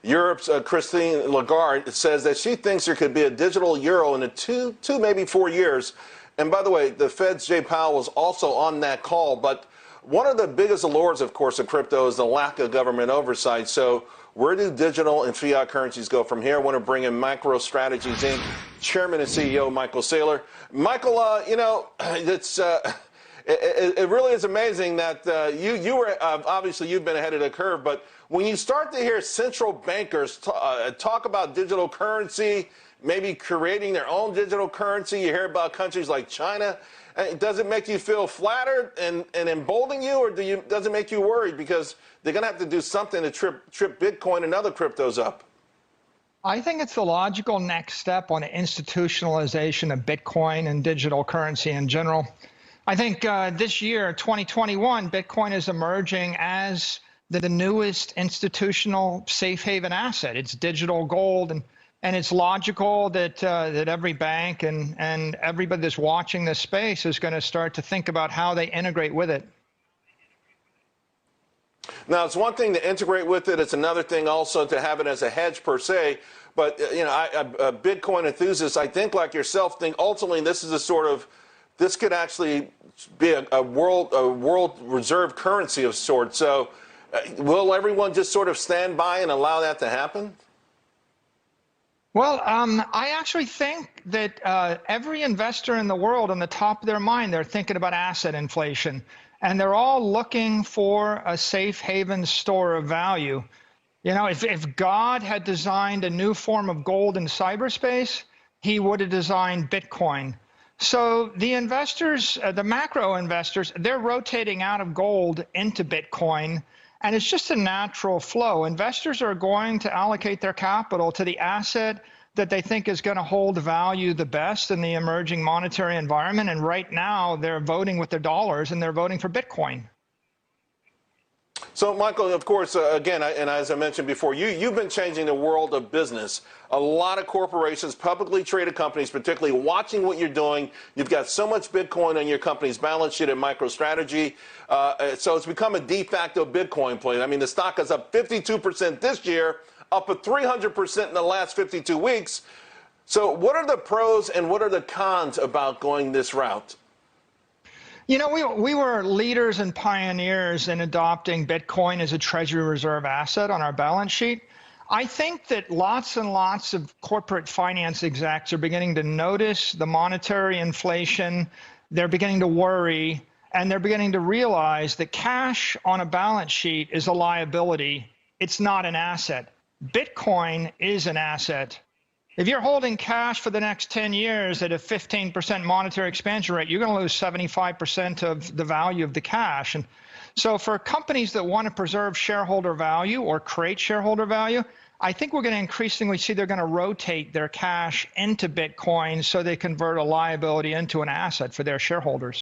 Europe's Christine Lagarde says that she thinks there could be a digital euro in two, maybe 4 years. And by the way, the Fed's Jay Powell was also on that call. But one of the biggest allures, of course, of crypto is the lack of government oversight. So where do digital and fiat currencies go from here? I want to bring in Micro Strategies Inc. Chairman and CEO Michael Saylor. Michael, you know, it really is amazing that you were obviously you've been ahead of the curve, but when you start to hear central bankers talk about digital currency, maybe creating their own digital currency, you hear about countries like China. Does it make you feel flattered and embolden you, or does it make you worried because they're going to have to do something to trip Bitcoin and other cryptos up? I think it's the logical next step on the institutionalization of Bitcoin and digital currency in general. I think this year, 2021, Bitcoin is emerging as the newest institutional safe haven asset. It's digital gold, and it's logical that every bank and everybody that's watching this space is going to start to think about how they integrate with it. Now, it's one thing to integrate with it. It's another thing also to have it as a hedge per se. But, you know, Bitcoin enthusiasts, I think like yourself, think ultimately this is a sort of, this could actually be a world reserve currency of sorts. So will everyone just sort of stand by and allow that to happen? Well, I actually think that every investor in the world, on the top of their mind, they're thinking about asset inflation. And they're all looking for a safe haven store of value. You know, if God had designed a new form of gold in cyberspace, he would have designed Bitcoin. So the investors, the macro investors, they're rotating out of gold into Bitcoin. And it's just a natural flow. Investors are going to allocate their capital to the asset that they think is going to hold value the best in the emerging monetary environment. And right now, they're voting with their dollars, and they're voting for Bitcoin. So, Michael, of course, again, and as I mentioned before, you've been changing the world of business. A lot of corporations, publicly traded companies, particularly watching what you're doing. You've got so much Bitcoin on your company's balance sheet at MicroStrategy. So it's become a de facto Bitcoin play. I mean, the stock is up 52% this year, up 300% in the last 52 weeks. So what are the pros and what are the cons about going this route? You know, we were leaders and pioneers in adopting Bitcoin as a treasury reserve asset on our balance sheet. I think that lots and lots of corporate finance execs are beginning to notice the monetary inflation. They're beginning to worry, and they're beginning to realize that cash on a balance sheet is a liability. It's not an asset. Bitcoin is an asset. If you're holding cash for the next 10 years at a 15% monetary expansion rate, you're going to lose 75% of the value of the cash. And so for companies that want to preserve shareholder value or create shareholder value, I think we're going to increasingly see they're going to rotate their cash into Bitcoin so they convert a liability into an asset for their shareholders.